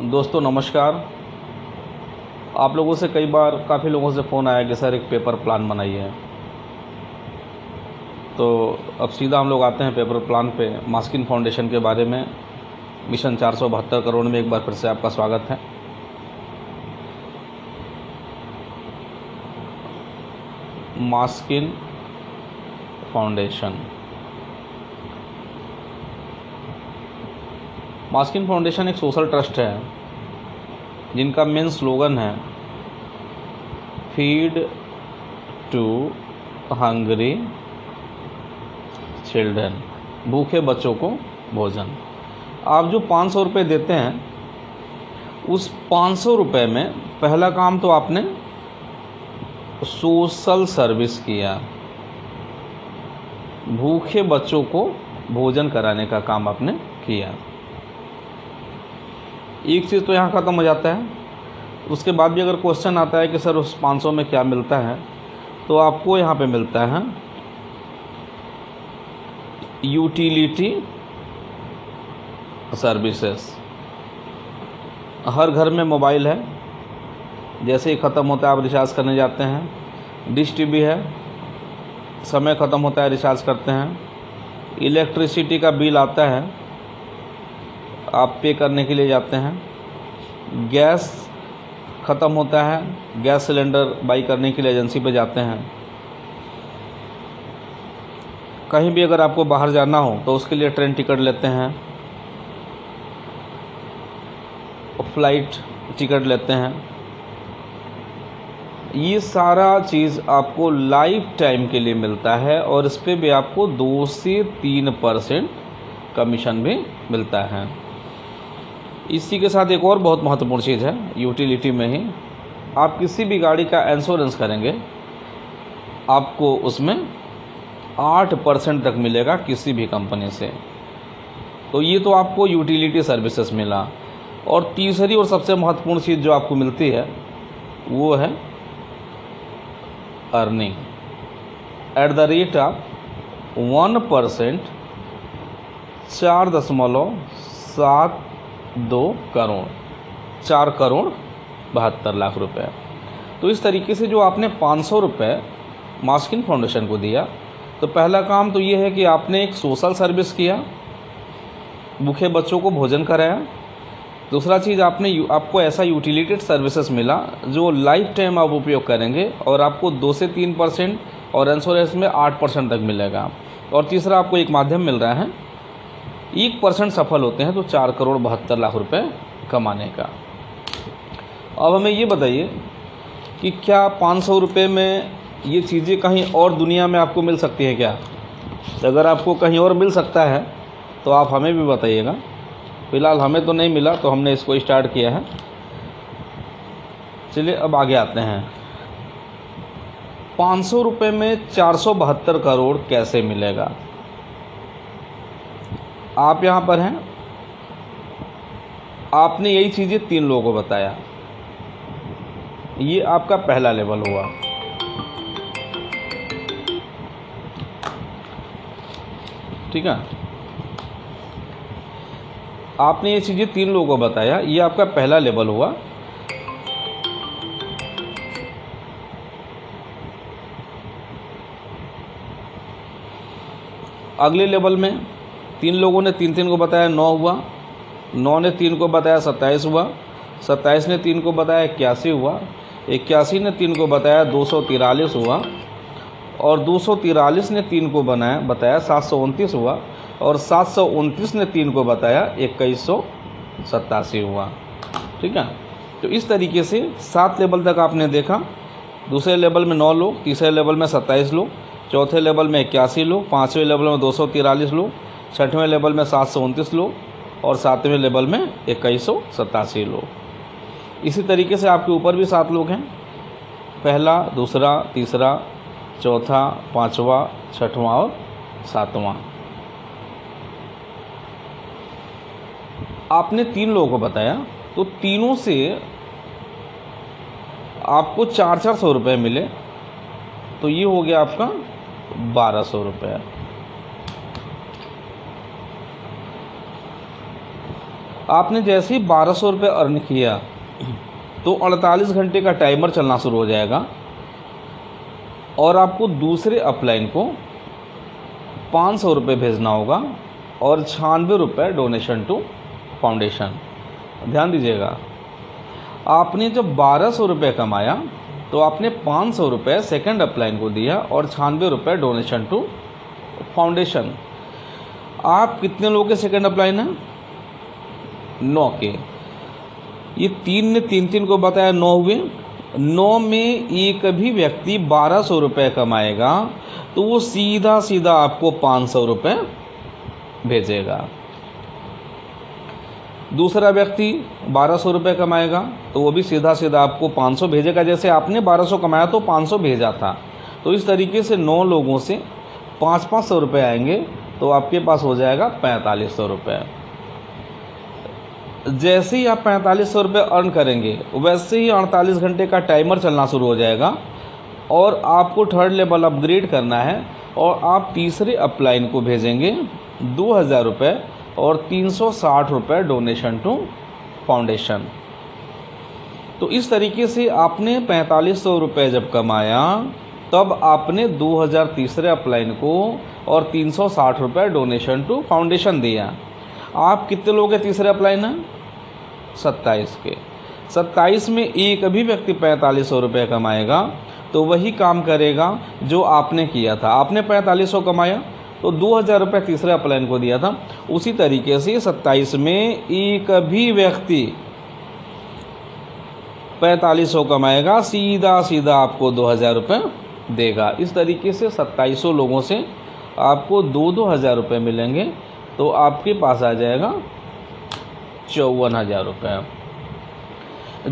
दोस्तों नमस्कार। आप लोगों से कई बार काफ़ी लोगों से फ़ोन आया कि सर एक पेपर प्लान बनाइए। तो अब सीधा हम लोग आते हैं पेपर प्लान पे। मास्किन फाउंडेशन के बारे में मिशन 472 करोड़ में एक बार फिर से आपका स्वागत है। मास्किन फाउंडेशन मास्किन फाउंडेशन एक सोशल ट्रस्ट है जिनका मेन स्लोगन है फीड टू हंग्री चिल्ड्रन, भूखे बच्चों को भोजन। आप जो 500 रुपये देते हैं उस 500 रुपये में पहला काम तो आपने सोशल सर्विस किया, भूखे बच्चों को भोजन कराने का काम आपने किया। एक चीज़ तो यहाँ ख़त्म हो जाता है। उसके बाद भी अगर क्वेश्चन आता है कि सर उस 500 में क्या मिलता है, तो आपको यहाँ पे मिलता है यूटिलिटी सर्विसेज। हर घर में मोबाइल है, जैसे ही ख़त्म होता है आप रिचार्ज करने जाते हैं। डिश टीवी है, समय ख़त्म होता है रिचार्ज करते हैं। इलेक्ट्रिसिटी का बिल आता है, आप पे करने के लिए जाते हैं। गैस ख़त्म होता है, गैस सिलेंडर बाई करने के लिए एजेंसी पे जाते हैं। कहीं भी अगर आपको बाहर जाना हो तो उसके लिए ट्रेन टिकट लेते हैं, फ्लाइट टिकट लेते हैं। ये सारा चीज़ आपको लाइफ टाइम के लिए मिलता है और इस पे भी आपको 2 से 3% कमीशन भी मिलता है। इसी के साथ एक और बहुत महत्वपूर्ण चीज़ है यूटिलिटी में ही, आप किसी भी गाड़ी का इंश्योरेंस करेंगे आपको उसमें 8% तक मिलेगा किसी भी कंपनी से। तो ये तो आपको यूटिलिटी सर्विसेज मिला। और तीसरी और सबसे महत्वपूर्ण चीज़ जो आपको मिलती है वो है earning at the rate of 1%, 4.72 crore, 4,72,00,000 रुपए। तो इस तरीके से जो आपने 500 रुपये मास्किन फाउंडेशन को दिया, तो पहला काम तो ये है कि आपने एक सोशल सर्विस किया, भूखे बच्चों को भोजन कराया। दूसरा चीज़ आपको ऐसा यूटिलिटी सर्विसेज मिला जो लाइफ टाइम आप उपयोग करेंगे और आपको 2 से 3% और इंश्योरेंस में 8% तक मिलेगा। और तीसरा आपको एक माध्यम मिल रहा है, 1% सफल होते हैं तो 4,72,00,000 रुपये कमाने का। अब हमें ये बताइए कि क्या 500 रुपये में ये चीज़ें कहीं और दुनिया में आपको मिल सकती हैं क्या? अगर आपको कहीं और मिल सकता है तो आप हमें भी बताइएगा। फ़िलहाल हमें तो नहीं मिला, तो हमने इसको स्टार्ट किया है। चलिए अब आगे आते हैं। 500 रुपये में 472 करोड़ कैसे मिलेगा? आप यहाँ पर हैं, आपने यही चीज़ें 3 लोगों को बताया, ये आपका पहला लेवल हुआ। ठीक है, आपने ये चीज़ें 3 लोगों को बताया, ये आपका पहला लेवल हुआ। अगले लेवल में 3 लोगों ने 3 को बताया, 9 हुआ। 9 ने 3 को बताया, 27 हुआ। 27 ने 3 को बताया, 81 हुआ। 81 ने 3 को बताया, 243 हुआ। और 243 ने 3 को बताया 729 हुआ। और 729 ने 3 को बताया 2187 हुआ। ठीक है, तो इस तरीके से 7 लेवल तक आपने देखा। दूसरे लेवल में 9 लोग, तीसरे लेवल में 27 लोग, चौथे लेवल में 81 लोग, पाँचवें लेवल में 243 लोग, छठवें लेवल में 729 लोग और सातवें लेवल में 2187 लोग। इसी तरीके से आपके ऊपर भी 7 लोग हैं, पहला, दूसरा, तीसरा, चौथा, पाँचवा, छठवां और सातवां। आपने 3 लोगों को बताया, तो तीनों से आपको 400 रुपये मिले, तो ये हो गया आपका 1200 रुपये। आपने जैसे ही 1200 रुपये अर्न किया तो 48 घंटे का टाइमर चलना शुरू हो जाएगा और आपको दूसरे अपलाइन को 500 रुपये भेजना होगा और 96 रुपये डोनेशन टू फाउंडेशन। ध्यान दीजिएगा, आपने जब 1200 रुपये कमाया तो आपने 500 रुपये सेकेंड अपलाइन को दिया और 96 रुपये डोनेशन टू फाउंडेशन। आप कितने लोगों के सेकेंड अपलाइन हैं? 9 के। ये 3 ने 3 को बताया, 9 हुए। 9 में एक भी व्यक्ति 1200 रुपये कमाएगा तो वो सीधा सीधा आपको 500 रुपये भेजेगा। दूसरा व्यक्ति 1200 रुपये कमाएगा तो वो भी सीधा सीधा आपको 500 भेजेगा। जैसे आपने 1200 कमाया तो 500 भेजा था, तो इस तरीके से 9 लोगों से 500 रुपये आएंगे तो आपके पास हो जाएगा 4500 रुपये। जैसे ही आप 4500 रुपये अर्न करेंगे वैसे ही 48 घंटे का टाइमर चलना शुरू हो जाएगा और आपको थर्ड लेवल अपग्रेड करना है और आप तीसरे अपलाइन को भेजेंगे 2000 रुपये और 360 रुपये डोनेशन टू फाउंडेशन। तो इस तरीके से आपने 4500 रुपये जब कमाया तब आपने 2000 तीसरे अपलाइन को और 360 रुपये डोनेशन टू फाउंडेशन दिया। आप कितने लोग के तीसरे अपलाइन हैं? 27 के। 27 में एक भी व्यक्ति 4500 रुपये कमाएगा तो वही काम करेगा जो आपने किया था। आपने 4500 कमाया तो 2000 रुपये तीसरे अपलाइन को दिया था। उसी तरीके से 27 में एक भी व्यक्ति 4500 कमाएगा, सीधा सीधा आपको 2000 रुपये देगा। इस तरीके से 2700 लोगों से आपको 2-2 हज़ार रुपये मिलेंगे तो आपके पास आ जाएगा 54,000 रुपये।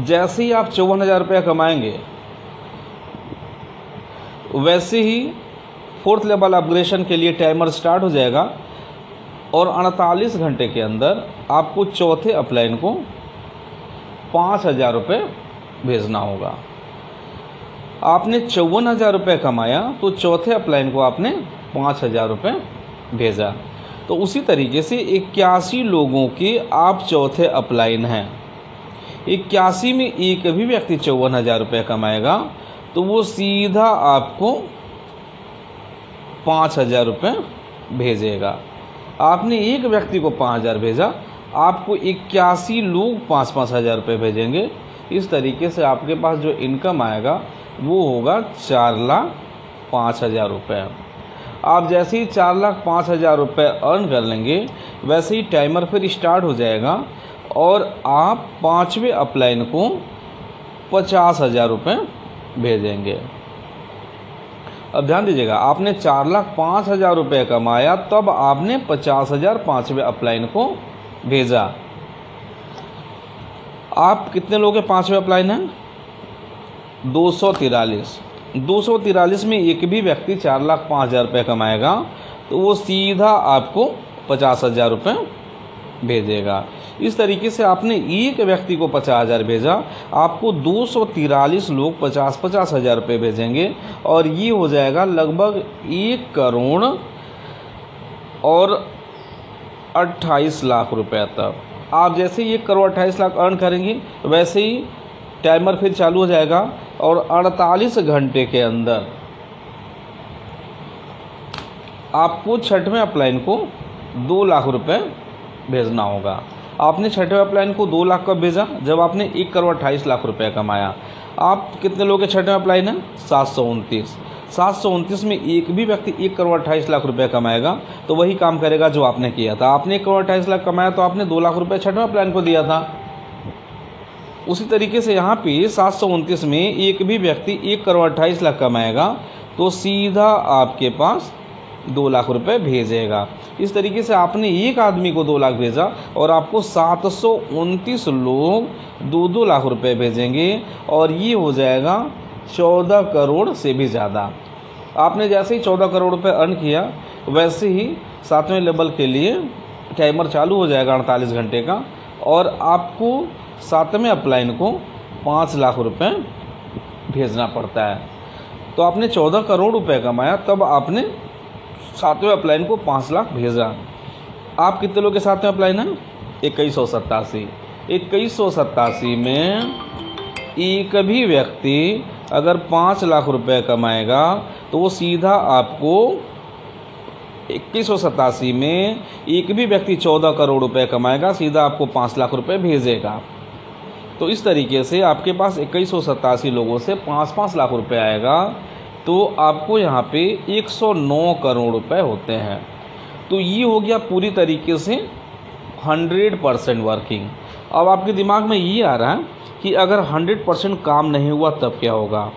जैसे ही आप 54,000 रुपये कमाएंगे वैसे ही फोर्थ लेवल अपग्रेडेशन के लिए टाइमर स्टार्ट हो जाएगा और 48 घंटे के अंदर आपको चौथे अपलाइन को 5,000 रुपये भेजना होगा। आपने 54,000 रुपये कमाया तो चौथे अपलाइन को आपने 5,000 रुपये भेजा। तो उसी तरीके से 81 लोगों के आप चौथे अपलाइन हैं। 81 में एक भी व्यक्ति 54,000 रुपये कमाएगा तो वो सीधा आपको 5,000 रुपये भेजेगा। आपने एक व्यक्ति को 5,000 भेजा, आपको 81 लोग 5-5 हज़ार रुपये भेजेंगे। इस तरीके से आपके पास जो इनकम आएगा वो होगा 4,05,000 रुपये। आप जैसे ही 4,05,000 रुपये अर्न कर लेंगे वैसे ही टाइमर फिर स्टार्ट हो जाएगा और आप 5वें अपलाइन को 50,000 रुपये भेजेंगे। अब ध्यान दीजिएगा, आपने 4,05,000 रुपये कमाया तब आपने 50,000 5वें अपलाइन को भेजा। आप कितने लोग हैं 5वें अपलाइन हैं? 243। 243 में एक भी व्यक्ति 4,05,000 रुपये कमाएगा तो वो सीधा आपको 50,000 रुपये भेजेगा। इस तरीके से आपने एक व्यक्ति को 50,000 भेजा, आपको 243 लोग 50-50 हज़ार रुपये भेजेंगे और ये हो जाएगा लगभग 1 करोड़ और 28 लाख रुपये तक। आप जैसे ही 1 करोड़ 28 लाख अर्न करेंगे वैसे ही टाइमर फिर चालू हो जाएगा और 48 घंटे के अंदर आपको 6वें अपलाइन को 2 लाख रुपये भेजना होगा। आपने 6वें अपलाइन को 2 लाख कब भेजा? जब आपने 1 करोड़ 28 लाख रुपये कमाया। आप कितने लोग के 6वें अपलाइन है? 729। 729 में एक भी व्यक्ति 1 करोड़ 28 लाख रुपये कमाएगा तो वही काम करेगा जो आपने किया था। आपने 1 करोड़ 28 लाख कमाया तो आपने 2 लाख रुपये 6वें अपलाइन को दिया था। उसी तरीके से यहाँ पे 729 में एक भी व्यक्ति 1 करोड़ 28 लाख कमाएगा तो सीधा आपके पास 2 लाख रुपए भेजेगा। इस तरीके से आपने एक आदमी को 2 लाख भेजा और आपको 729 लोग 2-2 लाख रुपए भेजेंगे और ये हो जाएगा 14 करोड़ से भी ज़्यादा। आपने जैसे ही 14 करोड़ रुपए अर्न किया वैसे ही 7वें लेवल के लिए टाइमर चालू हो जाएगा 48 घंटे का और आपको 7वें अपलाइन को 5 लाख रुपए भेजना पड़ता है। तो आपने 14 करोड़ रुपए कमाया तब आपने 7वें अपलाइन को 5 लाख भेजा। आप कितने लोग के 7वें अपलाइन हैं? 2187 में एक भी व्यक्ति अगर 5 लाख रुपए कमाएगा तो वो सीधा आपको 2187 में एक भी व्यक्ति 14 करोड़ रुपए कमाएगा, सीधा आपको 5 लाख रुपए भेजेगा। तो इस तरीके से आपके पास 2187 लोगों से 5-5 लाख रुपए आएगा, तो आपको यहाँ पे 109 करोड़ रुपए होते हैं। तो ये हो गया पूरी तरीके से 100% वर्किंग। अब आपके दिमाग में ये आ रहा है कि अगर 100% काम नहीं हुआ तब क्या होगा।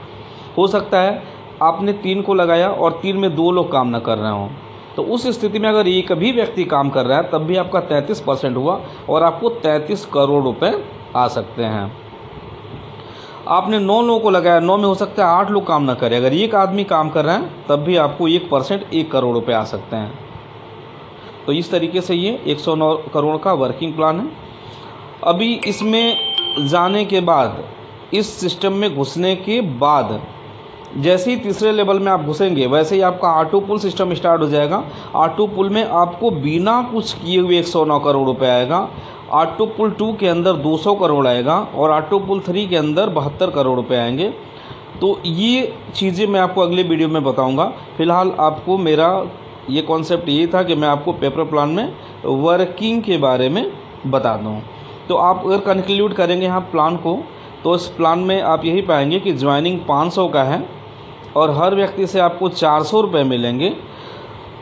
हो सकता है आपने 3 को लगाया और 3 में 2 लोग काम ना कर रहे हों, तो उस स्थिति में अगर एक भी व्यक्ति काम कर रहा है तब भी आपका 33% हुआ और आपको 33 करोड़ रुपए आ सकते हैं। आपने 9 लोगों को लगाया, 9 में हो सकता है 8 लोग काम ना करें, अगर एक आदमी काम कर रहा है तब भी आपको 1% 1 करोड़ रुपए आ सकते हैं। तो इस तरीके से ये 109 करोड़ का वर्किंग प्लान है। अभी इसमें जाने के बाद, इस सिस्टम में घुसने के बाद, जैसे ही तीसरे लेवल में आप घुसेंगे वैसे ही आपका ऑटो पुल सिस्टम स्टार्ट हो जाएगा। ऑटो पुल में आपको बिना कुछ किए हुए 109 करोड़ रुपए आएगा। ऑटो पुल 2 के अंदर 200 करोड़ आएगा और ऑटो पुल 3 के अंदर 72 करोड़ रुपए आएंगे। तो ये चीज़ें मैं आपको अगले वीडियो में बताऊंगा। फिलहाल आपको मेरा ये कॉन्सेप्ट ये था कि मैं आपको पेपर प्लान में वर्किंग के बारे में बता दूं। तो आप अगर कंक्लूड करेंगे यहाँ प्लान को, तो इस प्लान में आप यही पाएंगे कि ज्वाइनिंग 500 का है और हर व्यक्ति से आपको 400 रुपये मिलेंगे।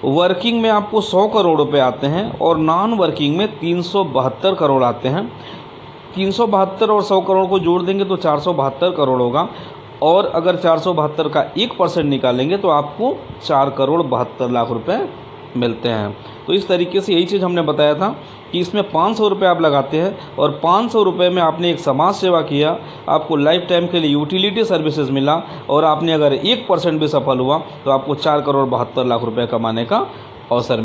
वर्किंग में आपको 100 करोड़ रुपए आते हैं और नॉन वर्किंग में 372 करोड़ आते हैं। 372 और 100 करोड़ को जोड़ देंगे तो 472 करोड़ होगा और अगर 472 का 1% निकालेंगे तो आपको 4 करोड़ 72 लाख रुपए मिलते हैं। तो इस तरीके से यही चीज़ हमने बताया था कि इसमें 500 रुपये आप लगाते हैं और 500 रुपये में आपने एक समाज सेवा किया, आपको लाइफ टाइम के लिए यूटिलिटी सर्विसेज मिला और आपने अगर 1% भी सफल हुआ तो आपको 4 करोड़ 72 लाख रुपए कमाने का अवसर